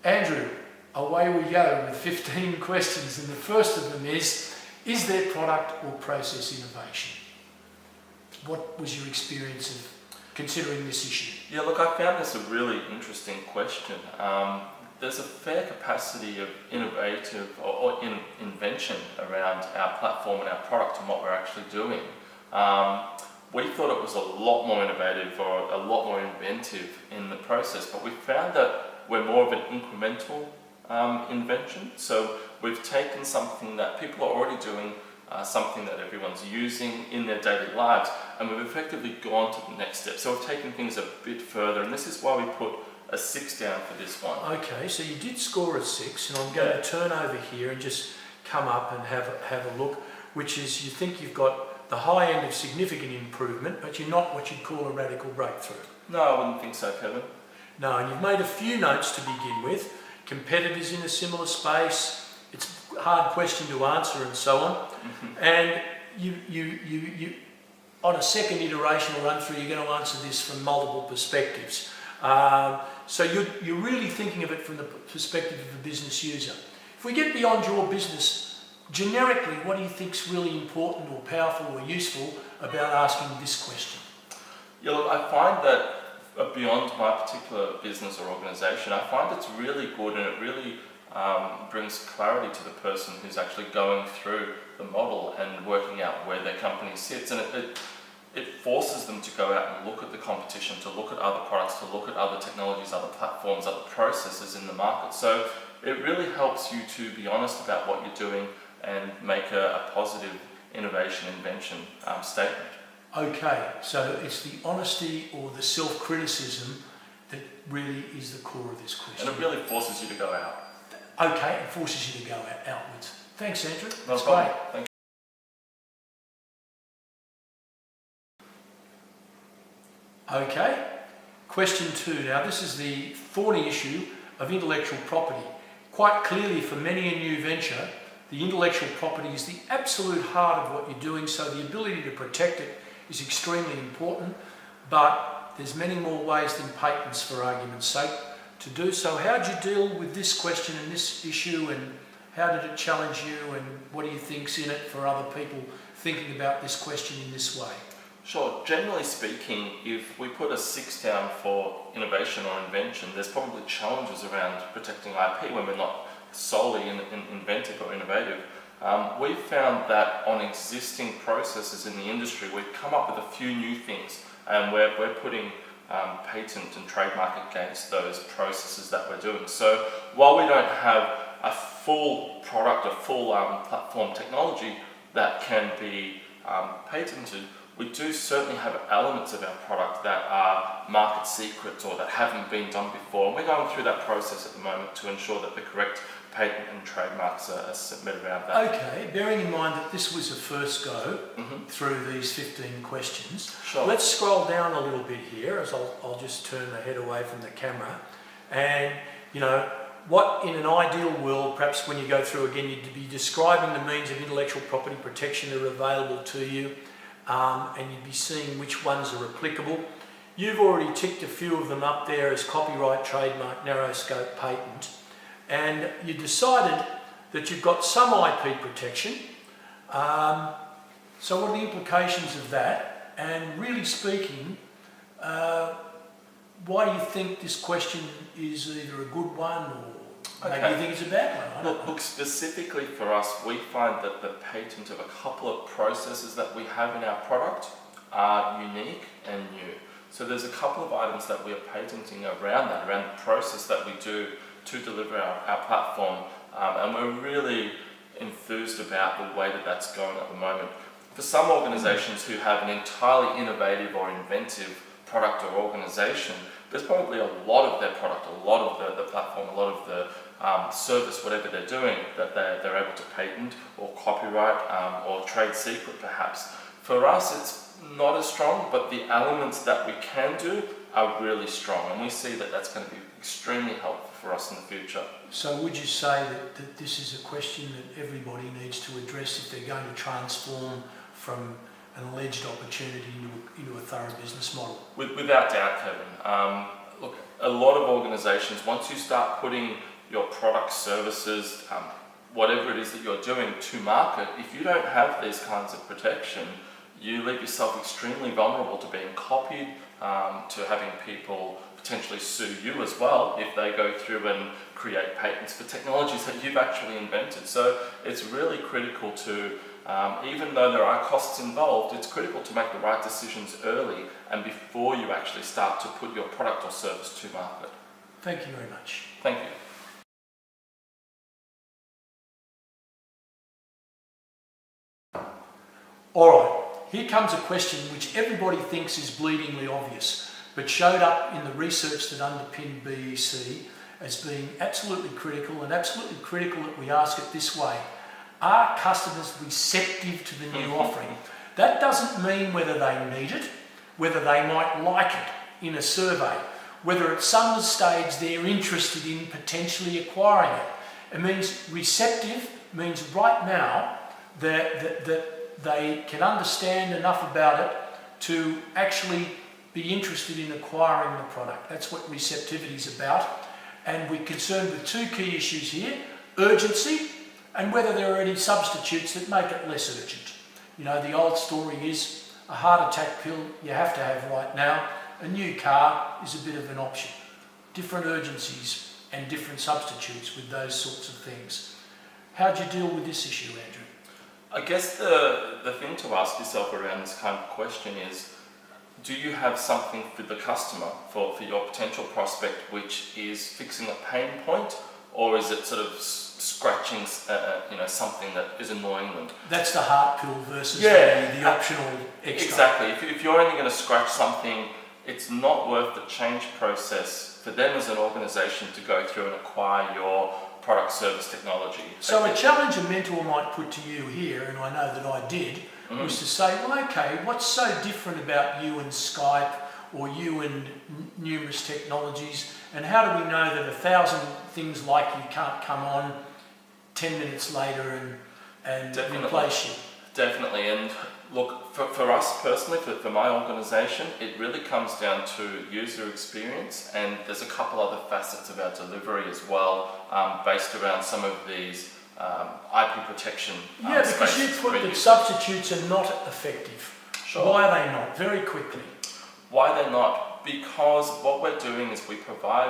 Andrew, away we go with 15 questions, and the first of them is there product or process innovation? What was your experience of considering this issue? Yeah, look, I found this a really interesting question. There's a fair capacity of innovative or invention around our platform and our product and what we're actually doing. We thought it was a lot more innovative or a lot more inventive in the process, but we found that we're more of an incremental invention. So we've taken something that people are already doing, something that everyone's using in their daily lives, and we've effectively gone to the next step. So we've taken things a bit further, and this is why we put a 6 down for this one. Okay, so you did score a 6, and I'm going to turn over here and just come up and have a look, which is you think you've got the high end of significant improvement, but you're not what you'd call a radical breakthrough. No, I wouldn't think so, Kevin. No, and you've made a few notes to begin with. Competitors in a similar space, it's a hard question to answer and so on. Mm-hmm. And you on a second iteration or run through, you're going to answer this from multiple perspectives. So you're really thinking of it from the perspective of a business user. If we get beyond your business, generically, what do you think is really important or powerful or useful about asking this question? Yeah, look, I find that beyond my particular business or organisation, I find it's really good, and it really brings clarity to the person who's actually going through the model and working out where their company sits, and it forces them to go out and look at the competition, to look at other products, to look at other technologies, other platforms, other processes in the market. So it really helps you to be honest about what you're doing and make a positive innovation, invention statement. Okay, so it's the honesty or the self-criticism that really is the core of this question. And it really forces you to go out. Okay, it forces you to go outwards. Thanks, Andrew. That's great. Thank you. Okay, question 2. Now this is the thorny issue of intellectual property. Quite clearly for many a new venture, the intellectual property is the absolute heart of what you're doing, so the ability to protect it is extremely important, but there's many more ways than patents, for argument's sake, to do so. How did you deal with this question and this issue, and how did it challenge you, and what do you think's in it for other people thinking about this question in this way? Sure. Generally speaking, if we put a 6 down for innovation or invention, there's probably challenges around protecting IP when we're not solely inventive or innovative. We've found that on existing processes in the industry, we've come up with a few new things, and we're putting patent and trademark against those processes that we're doing. So while we don't have a full product, a full platform technology that can be patented, we do certainly have elements of our product that are market secrets or that haven't been done before, and we're going through that process at the moment to ensure that the correct patent and trademarks are submitted around that. Okay, bearing in mind that this was a first go through these 15 questions, sure. Let's scroll down a little bit here, as I'll just turn my head away from the camera, and what in an ideal world, perhaps when you go through again, you'd be describing the means of intellectual property protection that are available to you, and you'd be seeing which ones are applicable. You've already ticked a few of them up there as copyright, trademark, narrow scope, patent, and you decided that you've got some IP protection. So what are the implications of that? And really speaking, why do you think this question is either a good one or maybe you think it's a bad one? Look, specifically for us, we find that the patent of a couple of processes that we have in our product are unique and new. So there's a couple of items that we are patenting around that, around the process that we do to deliver our platform, and we're really enthused about the way that that's going at the moment. For some organisations who have an entirely innovative or inventive product or organisation, there's probably a lot of their product, a lot of the platform, a lot of the service, whatever they're doing, that they're able to patent or copyright or trade secret perhaps. For us, it's not as strong, but the elements that we can do are really strong, and we see that that's going to be extremely helpful for us in the future. So would you say that this is a question that everybody needs to address if they're going to transform from an alleged opportunity into a thorough business model? Without doubt, Kevin. Look, a lot of organisations, once you start putting your product, services, whatever it is that you're doing to market, if you don't have these kinds of protection, you leave yourself extremely vulnerable to being copied, to having people potentially sue you as well if they go through and create patents for technologies that you've actually invented. So it's really critical to, even though there are costs involved, it's critical to make the right decisions early and before you actually start to put your product or service to market. Thank you very much. Thank you. Alright, here comes a question which everybody thinks is bleedingly obvious, but showed up in the research that underpinned BEC as being absolutely critical, and absolutely critical that we ask it this way. Are customers receptive to the new offering? That doesn't mean whether they need it, whether they might like it in a survey, whether at some stage they're interested in potentially acquiring it. It means receptive means right now that they can understand enough about it to actually be interested in acquiring the product. That's what receptivity is about. And we're concerned with two key issues here: urgency, and whether there are any substitutes that make it less urgent. You know, the old story is a heart attack pill you have to have right now. A new car is a bit of an option. Different urgencies and different substitutes with those sorts of things. How do you deal with this issue, Andrew? I guess the thing to ask yourself around this kind of question is, do you have something for the customer, for your potential prospect, which is fixing a pain point, or is it sort of scratching something that is annoying them? That's the heart pill versus the optional extra. Exactly. If you're only going to scratch something, it's not worth the change process for them as an organisation to go through and acquire your product, service, technology. So a challenge a mentor might put to you here, and I know that I did, was to say, well, okay, what's so different about you and Skype or you and numerous technologies, and how do we know that 1,000 things like you can't come on 10 minutes later and replace you? Definitely, and look, for us personally, for my organisation, it really comes down to user experience, and there's a couple other facets of our delivery as well, based around some of these IP protection. Yeah, because you put that substitutes are not effective. Sure. Why are they not? Very quickly. Why they're not? Because what we're doing is we provide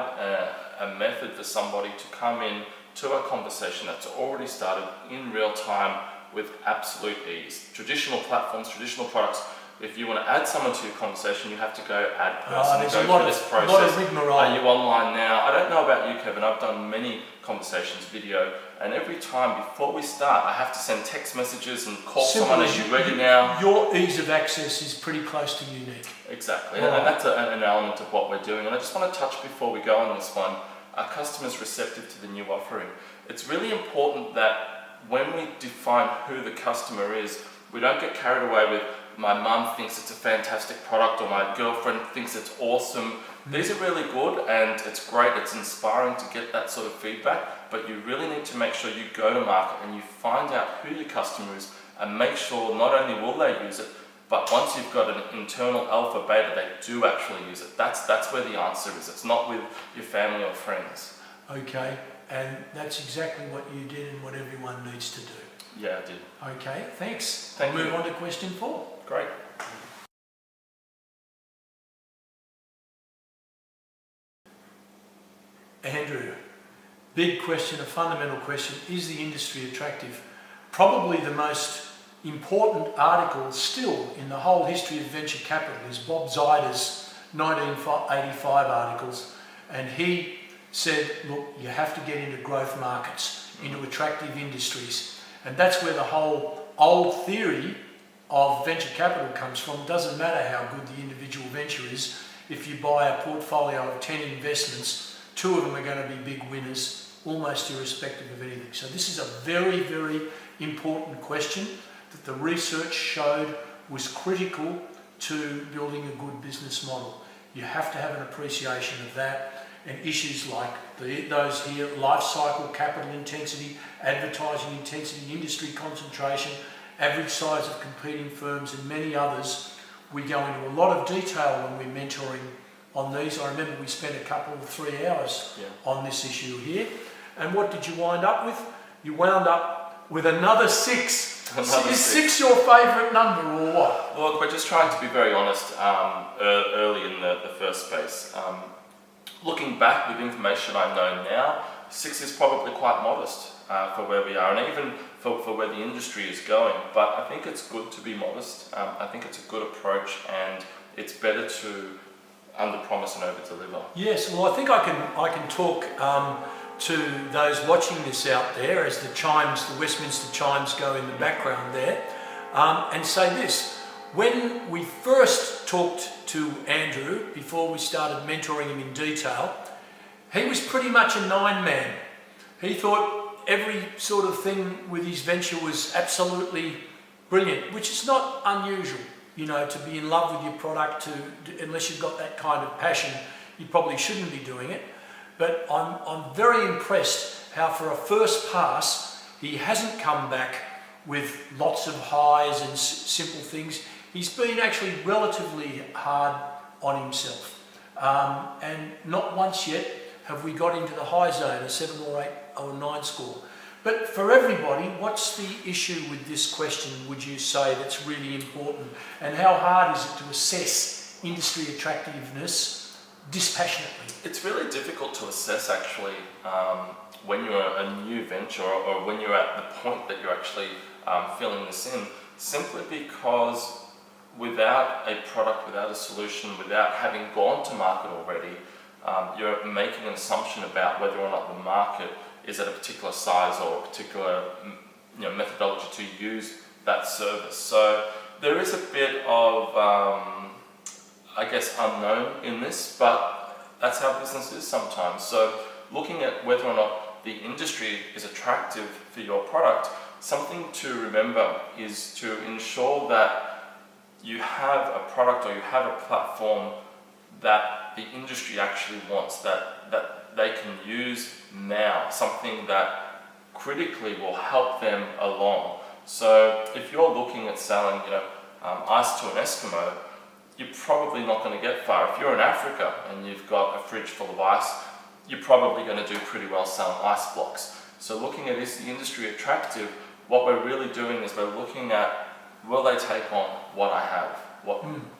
a method for somebody to come in to a conversation that's already started in real time with absolute ease. Traditional platforms, traditional products, if you want to add someone to your conversation, you have to go add person, there's go a lot through this process. Lot of rigmarole. Are you online now? I don't know about you, Kevin. I've done many conversations video, and every time before we start, I have to send text messages and call someone. Are you ready now? Your ease of access is pretty close to unique. Exactly, and that's an element of what we're doing. And I just want to touch before we go on this one. Are customers receptive to the new offering? It's really important that when we define who the customer is, we don't get carried away with my mum thinks it's a fantastic product or my girlfriend thinks it's awesome. These are really good and it's great, it's inspiring to get that sort of feedback, but you really need to make sure you go to market and you find out who your customer is and make sure not only will they use it, but once you've got an internal alpha beta, they do actually use it. That's where the answer is. It's not with your family or friends. Okay, and that's exactly what you did and what everyone needs to do. Yeah, I did. Okay, thanks. Thank you. Move on to question 4. Great. Andrew, big question, a fundamental question. Is the industry attractive? Probably the most important article still in the whole history of venture capital is Bob Zyder's 1985 articles, and he said, look, you have to get into growth markets, into attractive industries, and that's where the whole old theory of venture capital comes from. It doesn't matter how good the individual venture is. If you buy a portfolio of 10 investments, 2 of them are going to be big winners, almost irrespective of anything. So this is a very, very important question that the research showed was critical to building a good business model. You have to have an appreciation of that, and issues like those here: life cycle, capital intensity, advertising intensity, industry concentration, average size of competing firms, and many others. We go into a lot of detail when we're mentoring on these. I remember we spent a couple of 3 hours on this issue here. And what did you wind up with? You wound up with another 6. Another Is 6 your favourite number or what? Look, we're just trying to be very honest early in the first space. Looking back with information I know now, 6 is probably quite modest for where we are, and even for where the industry is going. But I think it's good to be modest. I think it's a good approach, and it's better to under-promise and over-deliver. Yes, well, I think I can talk to those watching this out there as the Westminster chimes go in the background there, and say this. When we first talked to Andrew, before we started mentoring him in detail, he was pretty much a 9-man. He thought every sort of thing with his venture was absolutely brilliant, which is not unusual, to be in love with your product, unless you've got that kind of passion, you probably shouldn't be doing it. But I'm very impressed how for a first pass, he hasn't come back with lots of highs and simple things. He's been actually relatively hard on himself. And not once yet have we got into the high zone, a 7 or 8 or 9 score. But for everybody, what's the issue with this question, would you say, that's really important? And how hard is it to assess industry attractiveness dispassionately? It's really difficult to assess, actually, when you're a new venture or when you're at the point that you're actually filling this in, simply because without a product, without a solution, without having gone to market already, you're making an assumption about whether or not the market is at a particular size or a particular methodology to use that service. So there is a bit of, unknown in this, but that's how business is sometimes. So looking at whether or not the industry is attractive for your product, something to remember is to ensure that you have a product or you have a platform that the industry actually wants, that they can use now, something that critically will help them along. So if you're looking at selling, ice to an Eskimo, you're probably not going to get far. If you're in Africa and you've got a fridge full of ice, you're probably going to do pretty well selling ice blocks. So looking at, is the industry attractive? What we're really doing is we're looking at, will they take on what I have,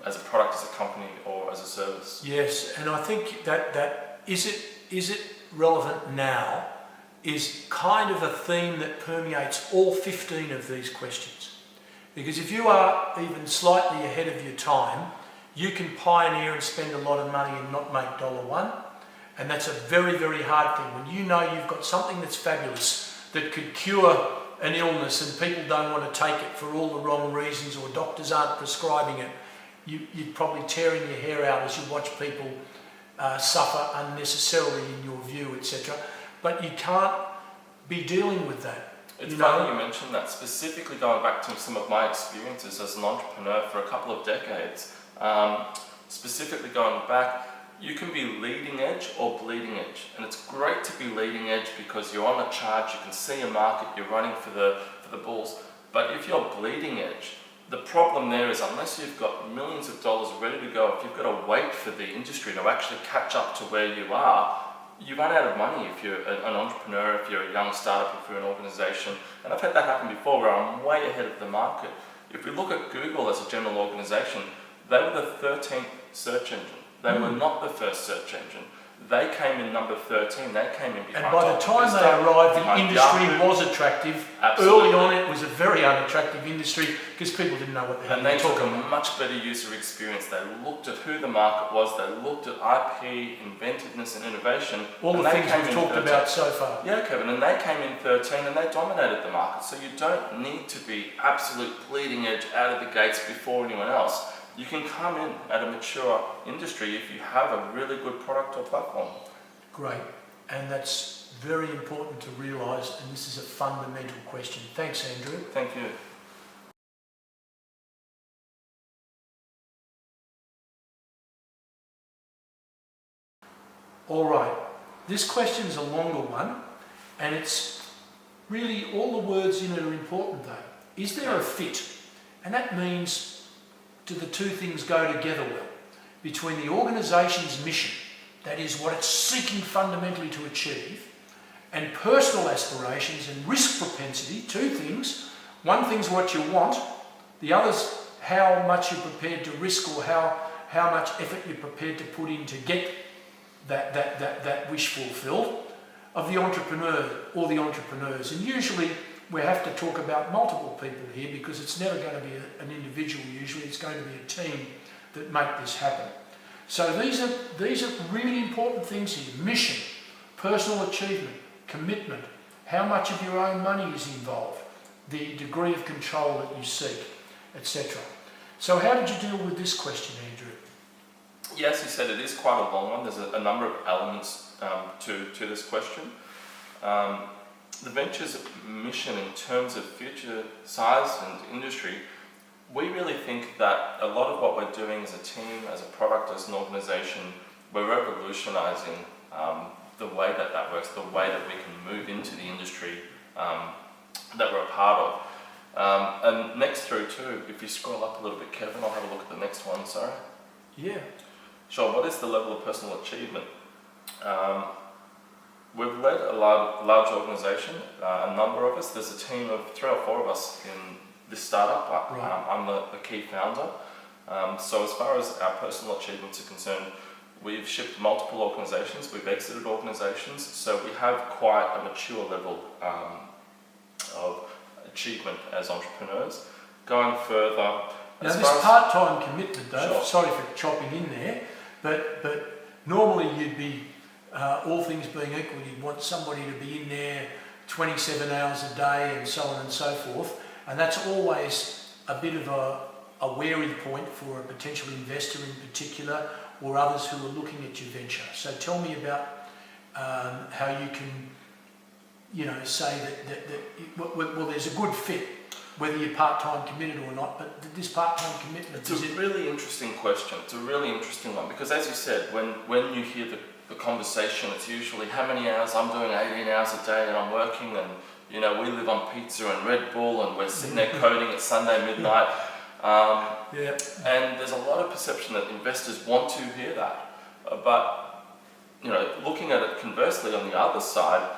as a product, as a company, or as a service? Yes, and I think that is it relevant now is kind of a theme that permeates all 15 of these questions. Because if you are even slightly ahead of your time, you can pioneer and spend a lot of money and not make $1. And that's a very, very hard thing. When you know you've got something that's fabulous that could cure an illness and people don't want to take it for all the wrong reasons, or doctors aren't prescribing it, you're probably tearing your hair out as you watch people suffer unnecessarily in your view, etc. But you can't be dealing with that. It's funny you mentioned that, specifically going back to some of my experiences as an entrepreneur for a couple of decades. Specifically going back, you can be leading edge or bleeding edge, and it's great to be leading edge because you're on a charge, you can see a market, you're running for the bulls. But if you're bleeding edge, the problem there is, unless you've got millions of dollars ready to go, if you've got to wait for the industry to actually catch up to where you are, you run out of money if you're an entrepreneur, if you're a young startup, if you're an organization. And I've had that happen before where I'm way ahead of the market. If we look at Google as a general organization, they were the 13th search engine. They were not the first search engine. They came in number 13. They came in behind. And by the time they arrived, the industry was attractive. Absolutely. Early on, it was a very unattractive industry because people didn't know what they had. And they took a much better user experience. They looked at who the market was. They looked at IP, inventiveness, and innovation. All the things we've talked about so far. Yeah, Kevin. And they came in 13 and they dominated the market. So you don't need to be absolute bleeding edge out of the gates before anyone else. You can come in at a mature industry if you have a really good product or platform. Great, and that's very important to realise, and this is a fundamental question. Thanks, Andrew. Thank you. All right, this question's a longer one, and it's really, all the words in it are important though. Is there a fit? And that means, do the two things go together well? Between the organisation's mission, that is what it's seeking fundamentally to achieve, And personal aspirations and risk propensity, two things. One thing's what you want, the other's how much you're prepared to risk, or how much effort you're prepared to put in to get that wish fulfilled, of the entrepreneur or the entrepreneurs. And usually we have to talk about multiple people here, because it's never going to be an individual. Usually it's going to be a team that make this happen. So these are really important things here. Mission, personal achievement, commitment, how much of your own money is involved, the degree of control that you seek, etc. So how did you deal with this question, Andrew? Yes, you said it is quite a long one. There's a number of elements to this question. The venture's mission in terms of future size and industry, we really think that a lot of what we're doing as a team, as a product, as an organisation, we're revolutionising the way that works, the way that we can move into the industry that we're a part of. And next through too, if you scroll up a little bit, Kevin, I'll have a look at the next one, sorry. Yeah. Sure, what is the level of personal achievement? We've led a large organisation, a number of us. There's a team of 3 or 4 of us in this startup. Right. I'm the key founder. So as far as our personal achievements are concerned, we've shipped multiple organisations, we've exited organisations, so we have quite a mature level of achievement as entrepreneurs. Going further, now this part-time commitment though, Sure. sorry for chopping in there, but normally you'd be, all things being equal, you'd want somebody to be in there 27 hours a day and so on and so forth, and that's always a bit of a wary point for a potential investor in particular, or others who are looking at your venture. So tell me about how you can, say that well, there's a good fit, whether you're part-time committed or not, but this part-time commitment... It's a really interesting question. It's a really interesting one, because as you said, when you hear the conversation, it's usually how many hours. I'm doing 18 hours a day and I'm working, and we live on pizza and Red Bull, and we're sitting there coding at Sunday midnight. Yeah. And there's a lot of perception that investors want to hear that. But looking at it conversely on the other side,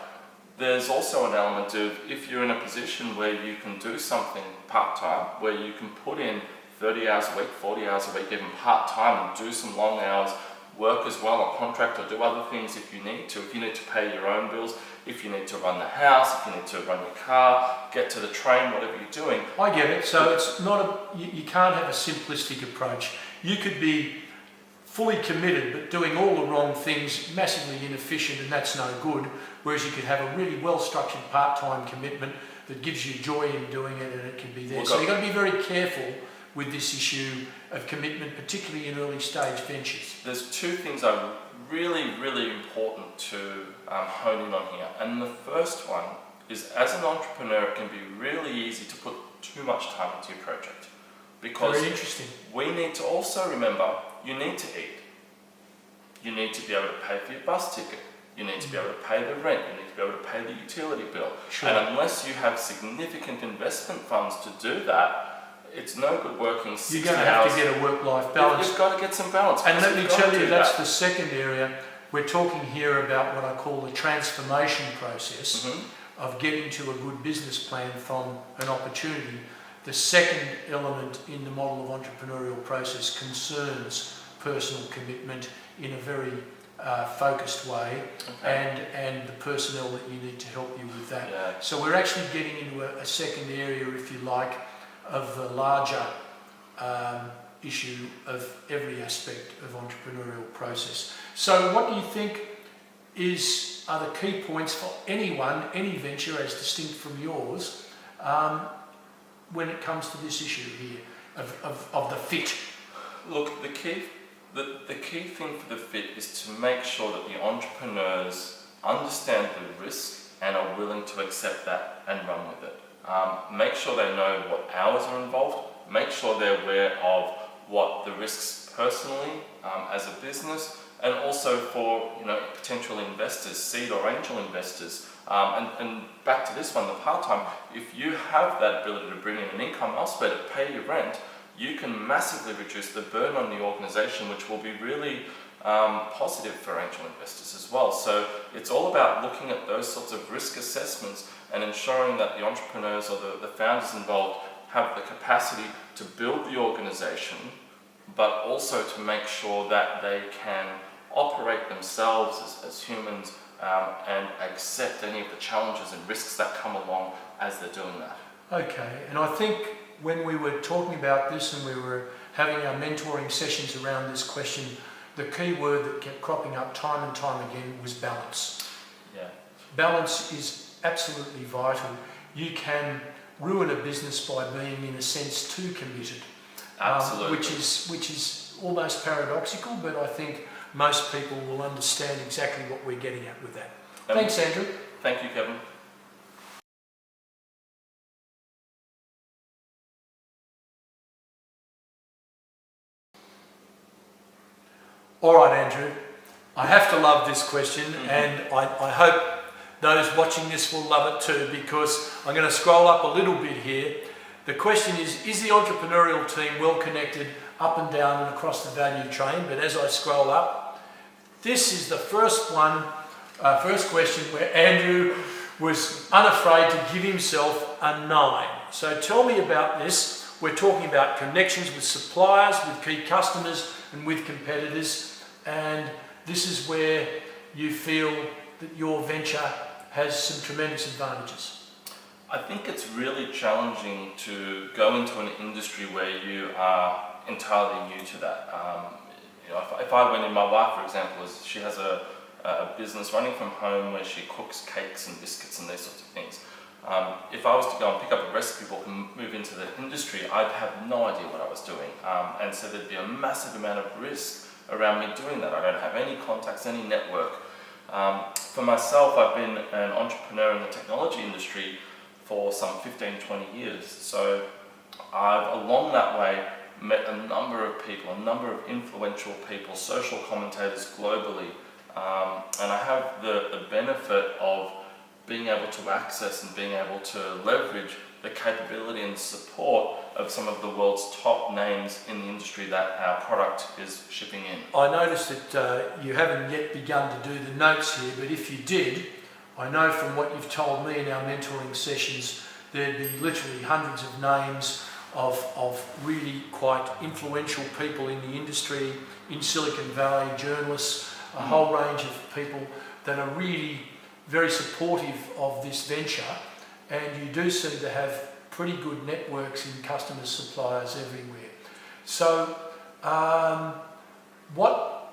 there's also an element of, if you're in a position where you can do something part-time, where you can put in 30 hours a week, 40 hours a week, even part-time, and do some long hours, work as well on contract, or do other things if you need to pay your own bills, if you need to run the house, if you need to run your car, get to the train, whatever you're doing. I get it. So it's not you can't have a simplistic approach. You could be fully committed but doing all the wrong things, massively inefficient, and that's no good, whereas you could have a really well-structured part-time commitment that gives you joy in doing it, and it can be there. So you've got to be very careful with this issue of commitment, particularly in early stage ventures. There's 2 things are really, really important to hone in on here. And the first one is, as an entrepreneur, it can be really easy to put too much time into your project. Because very interesting. We need to also remember, you need to eat. You need to be able to pay for your bus ticket. You need to be able to pay the rent. You need to be able to pay the utility bill. Sure. And unless you have significant investment funds to do that, it's no good working 60 hours. You're going to have to get a work-life balance. You've got to get some balance. And let me tell you, that's the second area. We're talking here about what I call the transformation process of getting to a good business plan from an opportunity. The second element in the model of entrepreneurial process concerns personal commitment in a very focused way, and the personnel that you need to help you with that. Yeah. So we're actually getting into a second area, if you like, of the larger issue of every aspect of entrepreneurial process. So what do you think are the key points for anyone, any venture as distinct from yours, when it comes to this issue here of the fit? Look, the key thing for the fit is to make sure that the entrepreneurs understand the risk and are willing to accept that and run with it. Make sure they know what hours are involved. Make sure they're aware of what the risks personally as a business, and also for potential investors, seed or angel investors. And back to this one, the part-time. If you have that ability to bring in an income elsewhere to pay your rent, you can massively reduce the burden on the organisation, which will be really positive for angel investors as well. So it's all about looking at those sorts of risk assessments and ensuring that the entrepreneurs or the founders involved have the capacity to build the organization, but also to make sure that they can operate themselves as humans and accept any of the challenges and risks that come along as they're doing that. Okay, and I think when we were talking about this and we were having our mentoring sessions around this question, the key word that kept cropping up time and time again was balance. Yeah. Balance is absolutely vital. You can ruin a business by being, in a sense, too committed. Absolutely. Which is almost paradoxical, but I think most people will understand exactly what we're getting at with that. Thanks, Andrew. Thank you, Kevin. All right, Andrew. I have to love this question, and I hope those watching this will love it too, because I'm going to scroll up a little bit here. The question is the entrepreneurial team well connected up and down and across the value chain? But as I scroll up, this is the first question where Andrew was unafraid to give himself a 9. So tell me about this. We're talking about connections with suppliers, with key customers and with competitors, and this is where you feel that your venture has some tremendous advantages. I think it's really challenging to go into an industry where you are entirely new to that. If I went in, my wife, for example, she has a business running from home where she cooks cakes and biscuits and these sorts of things. If I was to go and pick up a recipe book and move into the industry, I'd have no idea what I was doing. And so there'd be a massive amount of risk around me doing that. I don't have any contacts, any network. For myself, I've been an entrepreneur in the technology industry for some 15, 20 years. So I've, along that way, met a number of people, a number of influential people, social commentators globally. And I have the benefit of being able to access and being able to leverage the capability and support of some of the world's top names in the industry that our product is shipping in. I noticed that you haven't yet begun to do the notes here, but if you did, I know from what you've told me in our mentoring sessions, there'd be literally hundreds of names of really quite influential people in the industry, in Silicon Valley, journalists, a whole range of people that are really very supportive of this venture, and you do seem to have pretty good networks in customers, suppliers everywhere. So what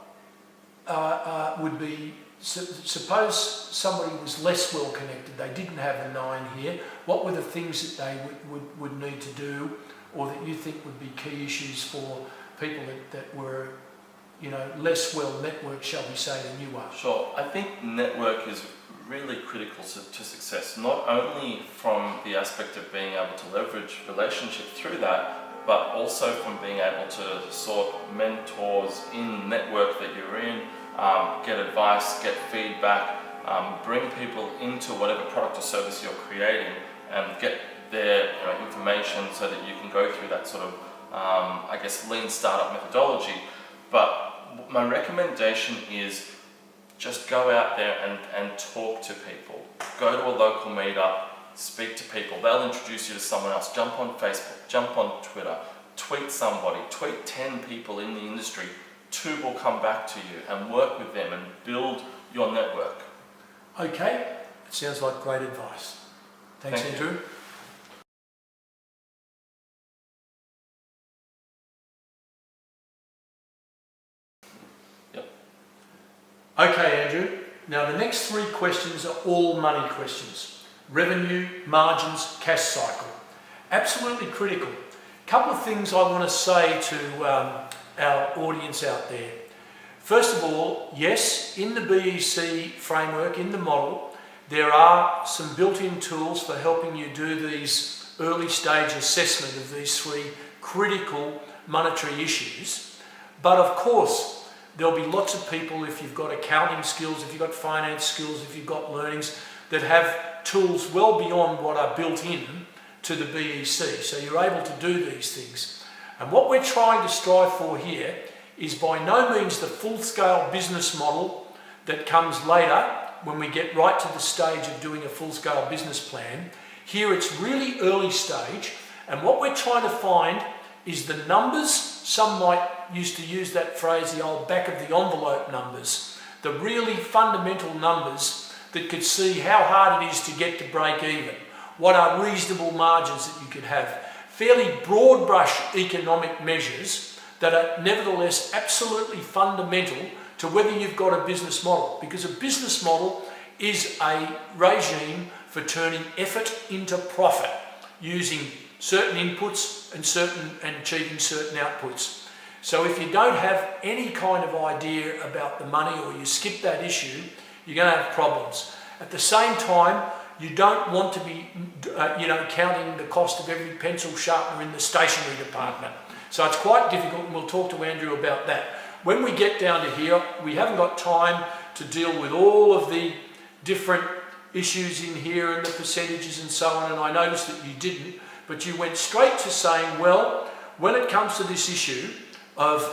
would be, suppose somebody was less well connected, they didn't have a 9 here, what were the things that they would need to do, or that you think would be key issues for people that were, less well networked, shall we say, than you are? Sure. I think network is really critical to success, not only from the aspect of being able to leverage relationships through that, but also from being able to sort mentors in network that you're in, get advice, get feedback, bring people into whatever product or service you're creating and get their information so that you can go through that sort of, lean startup methodology. But my recommendation is just go out there and talk to people. Go to a local meetup, speak to people. They'll introduce you to someone else. Jump on Facebook, jump on Twitter, tweet somebody, tweet 10 people in the industry. 2 will come back to you and work with them and build your network. Okay, it sounds like great advice. Thanks, Andrew. Okay, Andrew. Now the next 3 questions are all money questions. Revenue, margins, cash cycle. Absolutely critical. Couple of things I want to say to our audience out there. First of all, yes, in the BEC framework, in the model, there are some built-in tools for helping you do these early stage assessment of these 3 critical monetary issues. But of course, there'll be lots of people, if you've got accounting skills, if you've got finance skills, if you've got learnings, that have tools well beyond what are built in to the BEC. So you're able to do these things. And what we're trying to strive for here is by no means the full-scale business model that comes later when we get right to the stage of doing a full-scale business plan. Here it's really early stage, and what we're trying to find is the numbers. Some might used to use that phrase, the old back of the envelope numbers, the really fundamental numbers that could see how hard it is to get to break even, what are reasonable margins that you could have, fairly broad brush economic measures that are nevertheless absolutely fundamental to whether you've got a business model, because a business model is a regime for turning effort into profit using certain inputs and achieving certain outputs. So if you don't have any kind of idea about the money, or you skip that issue, you're going to have problems. At the same time, you don't want to be counting the cost of every pencil sharpener in the stationery department. So it's quite difficult, and we'll talk to Andrew about that. When we get down to here, we haven't got time to deal with all of the different issues in here and the percentages and so on, and I noticed that you didn't, but you went straight to saying, well, when it comes to this issue of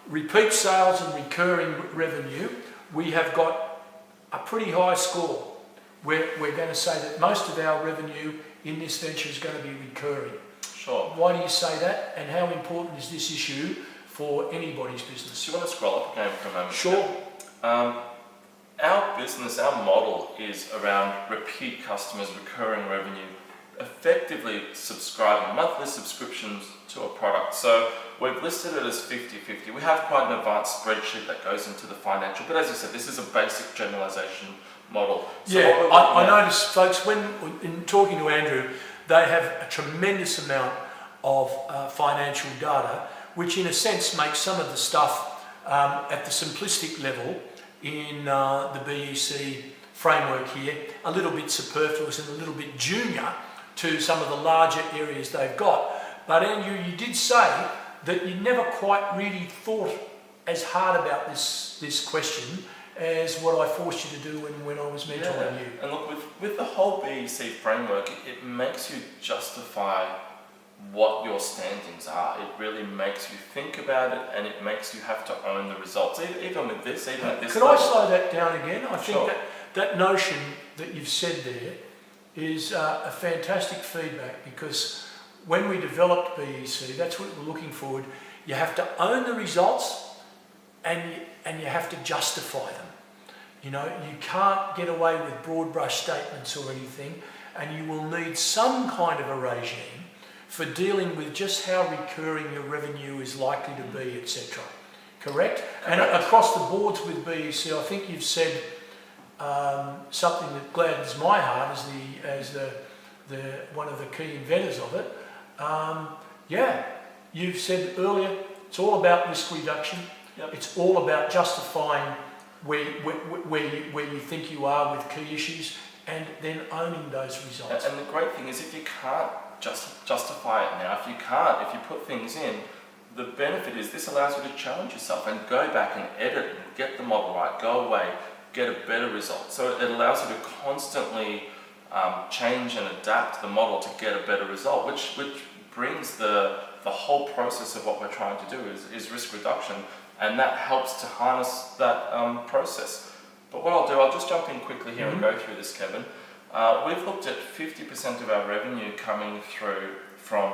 repeat sales and recurring revenue, we have got a pretty high score. We're going to say that most of our revenue in this venture is going to be recurring. Sure. Why do you say that, and how important is this issue for anybody's business? Do you want to scroll up again for a moment? Sure. Our business, our model is around repeat customers, recurring revenue, effectively subscribing, monthly subscriptions to a product. So we've listed it as 50-50. We have quite an advanced spreadsheet that goes into the financial, but as you said, this is a basic generalization model. So yeah, I noticed, folks, when in talking to Andrew, they have a tremendous amount of financial data, which in a sense makes some of the stuff at the simplistic level in the BEC framework here a little bit superfluous and a little bit junior to some of the larger areas they've got. But Andrew, you did say that you never quite really thought as hard about this question as what I forced you to do when I was mentoring you. And look, with the whole BEC framework, it makes you justify what your standings are. It really makes you think about it, and it makes you have to own the results. Even at this Could I slow that down again? I think Sure. that notion that you've said there is a fantastic feedback, because when we developed BEC, that's what we're looking for. You have to own the results, and you have to justify them. You know, you can't get away with broad brush statements or anything, and you will need some kind of a regime for dealing with just how recurring your revenue is likely to be, etc. Correct? And across the boards with BEC, I think you've said something that gladdens my heart as the one of the key inventors of it. You've said earlier, it's all about risk reduction. Yep. It's all about justifying where you think you are with key issues, and then owning those results. And the great thing is, if you can't justify it now, if you put things in, the benefit is this allows you to challenge yourself and go back and edit and get the model right, go away, get a better result. So it allows you to constantly change and adapt the model to get a better result, which brings the whole process of what we're trying to do is risk reduction, and that helps to harness that process. But what I'll just jump in quickly here and go through this, Kevin. We've looked at 50% of our revenue coming through from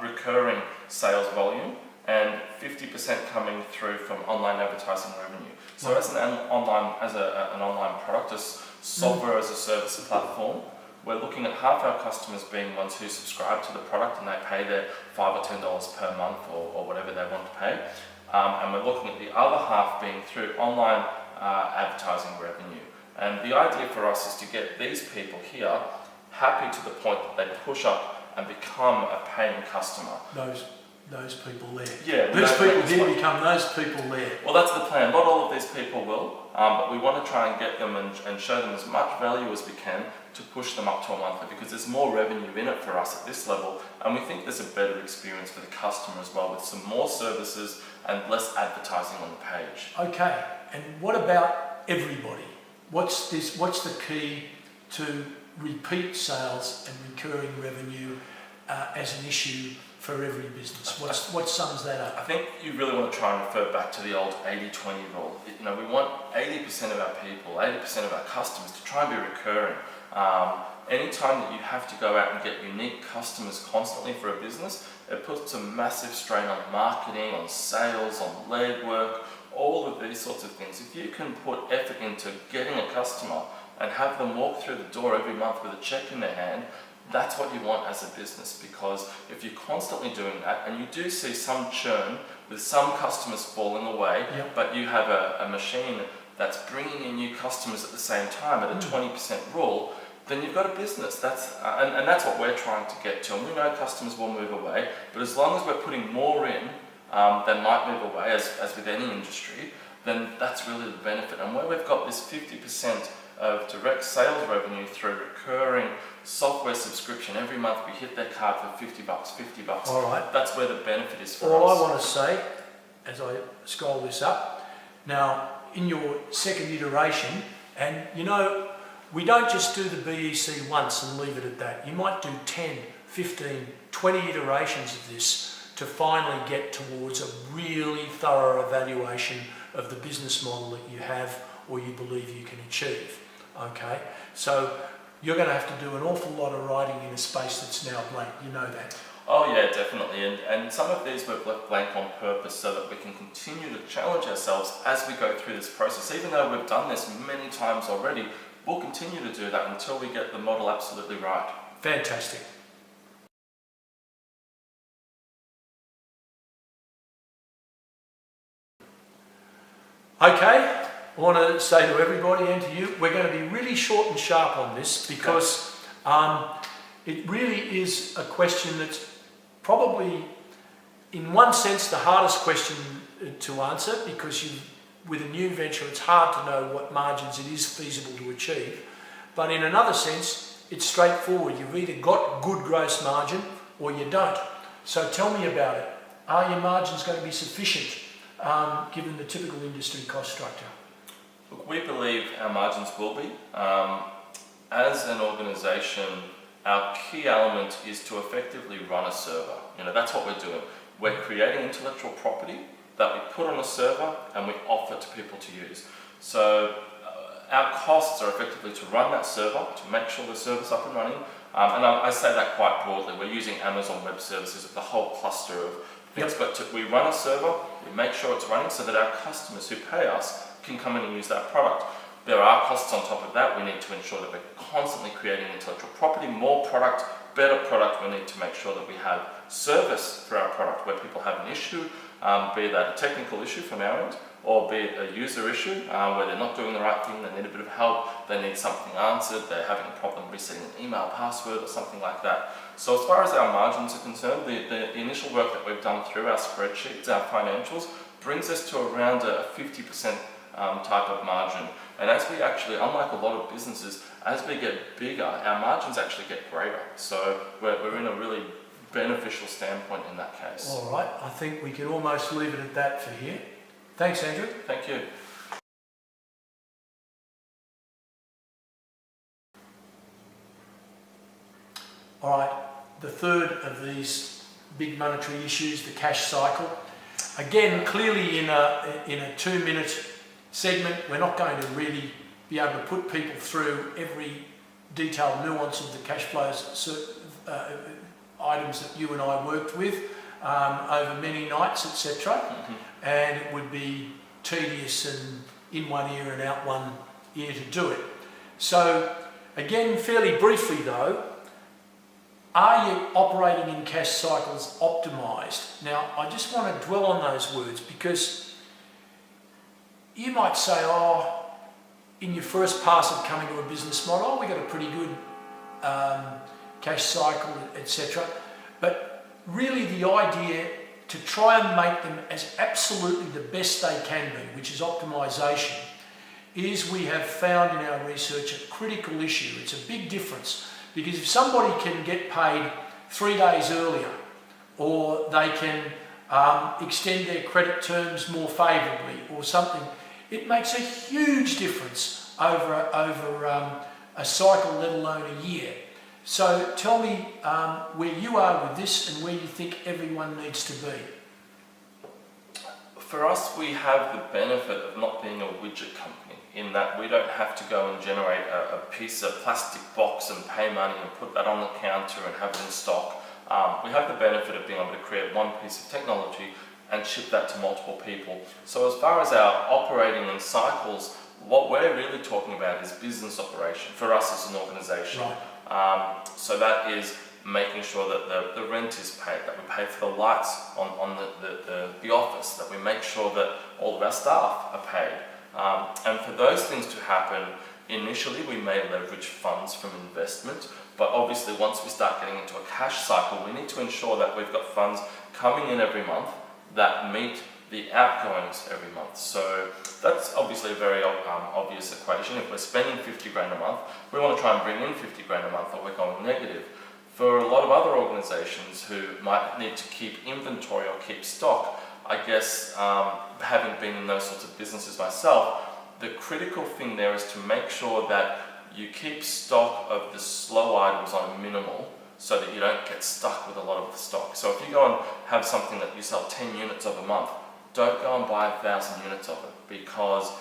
recurring sales volume, and 50% coming through from online advertising revenue. So as an online product, as software as a service platform, we're looking at half our customers being ones who subscribe to the product and they pay their $5 or $10 per month or whatever they want to pay. And we're looking at the other half being through online advertising revenue. And the idea for us is to get these people here happy to the point that they push up and become a paying customer. Those people there. Yeah. These people here become those people there. Well, that's the plan. Not all of these people will, but we want to try and get them and show them as much value as we can to push them up to a monthly, because there's more revenue in it for us at this level, and we think there's a better experience for the customer as well, with some more services and less advertising on the page. Okay, and what about everybody? What's the key to repeat sales and recurring revenue as an issue for every business? What sums that up? I think you really want to try and refer back to the old 80-20 rule. We want 80% of our people, 80% of our customers to try and be recurring. Anytime that you have to go out and get unique customers constantly for a business, it puts a massive strain on marketing, on sales, on legwork, all of these sorts of things. If you can put effort into getting a customer and have them walk through the door every month with a check in their hand, that's what you want as a business, because if you're constantly doing that, and you do see some churn with some customers falling away, Yep. but you have a machine that's bringing in new customers at the same time at a 20% rule, then you've got a business. And that's what we're trying to get to. And we know customers will move away, but as long as we're putting more in than might move away, as with any industry, then that's really the benefit. And where we've got this 50% of direct sales revenue through recurring software subscription, every month we hit their card for $50. All right. That's where the benefit is for All us. I want to say, as I scroll this up, now in your second iteration, and we don't just do the BEC once and leave it at that. You might do 10, 15, 20 iterations of this to finally get towards a really thorough evaluation of the business model that you have or you believe you can achieve. Okay, so you're going to have to do an awful lot of writing in a space that's now blank. You know that. Oh yeah, definitely. And some of these we've left blank on purpose so that we can continue to challenge ourselves as we go through this process. Even though we've done this many times already, we'll continue to do that until we get the model absolutely right. Fantastic. Okay. I want to say to everybody and to you, we're going to be really short and sharp on this because it really is a question that's probably, in one sense, the hardest question to answer, because with a new venture, it's hard to know what margins it is feasible to achieve. But in another sense, it's straightforward. You've either got good gross margin or you don't. So tell me about it. Are your margins going to be sufficient given the typical industry cost structure? Look, we believe our margins will be. As an organisation, our key element is to effectively run a server. That's what we're doing. We're creating intellectual property that we put on a server and we offer to people to use. So our costs are effectively to run that server, to make sure the server's up and running. And I say that quite broadly. We're using Amazon Web Services with the whole cluster of things, but we run a server, we make sure it's running so that our customers who pay us can come in and use that product. There are costs on top of that. We need to ensure that we're constantly creating intellectual property, more product, better product. We need to make sure that we have service for our product where people have an issue, be that a technical issue from our end, or be it a user issue where they're not doing the right thing, they need a bit of help, they need something answered, they're having a problem resetting an email password or something like that. So as far as our margins are concerned, the initial work that we've done through our spreadsheets, our financials, brings us to around a 50% type of margin. And as we actually, unlike a lot of businesses, as we get bigger, our margins actually get greater. So we're in a really beneficial standpoint in that case. All right, I think we can almost leave it at that for here. Thanks, Andrew. Thank you. All right, the third of these big monetary issues, the cash cycle. Again, clearly in a 2-minute segment, we're not going to really be able to put people through every detailed nuance of the cash flows items that you and I worked with over many nights, etc. And it would be tedious and in one ear and out one ear to do it. So again, fairly briefly though, are you operating in cash cycles optimised? Now, I just want to dwell on those words because you might say, in your first pass of coming to a business model, we got a pretty good cash cycle, etc. But really the idea to try and make them as absolutely the best they can be, which is optimisation, is we have found in our research a critical issue. It's a big difference because if somebody can get paid 3 days earlier or they can extend their credit terms more favourably or something, it makes a huge difference over a cycle, let alone a year. So tell me where you are with this and where you think everyone needs to be. For us, we have the benefit of not being a widget company, in that we don't have to go and generate a piece of plastic box and pay money and put that on the counter and have it in stock. We have the benefit of being able to create one piece of technology and ship that to multiple people. So as far as our operating in cycles, what we're really talking about is business operation for us as an organisation. Right. So that is making sure that the rent is paid, that we pay for the lights on the office, that we make sure that all of our staff are paid. And for those things to happen, initially we may leverage funds from investment, but obviously once we start getting into a cash cycle, we need to ensure that we've got funds coming in every month that meet the outgoings every month. So that's obviously a very obvious equation. If we're spending 50 grand a month, we want to try and bring in 50 grand a month, or we're going negative. For a lot of other organisations who might need to keep inventory or keep stock, I guess, having been in those sorts of businesses myself, the critical thing there is to make sure that you keep stock of the slow items on a minimal, so that you don't get stuck with a lot of the stock. So if you go and have something that you sell 10 units of a month, don't go and buy 1,000 units of it, because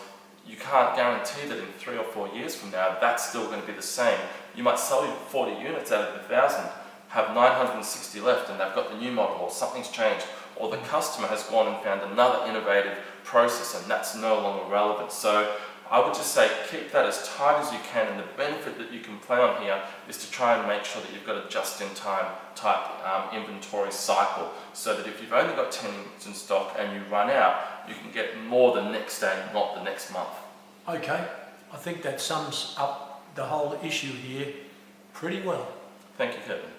you can't guarantee that in 3 or 4 years from now, that's still going to be the same. You might sell 40 units out of the 1,000, have 960 left, and they've got the new model, or something's changed, or the customer has gone and found another innovative process, and that's no longer relevant. So I would just say keep that as tight as you can, and the benefit that you can play on here is to try and make sure that you've got a just-in-time type inventory cycle, so that if you've only got 10 units in stock and you run out, you can get more the next day, not the next month. Okay, I think that sums up the whole issue here pretty well. Thank you, Kevin.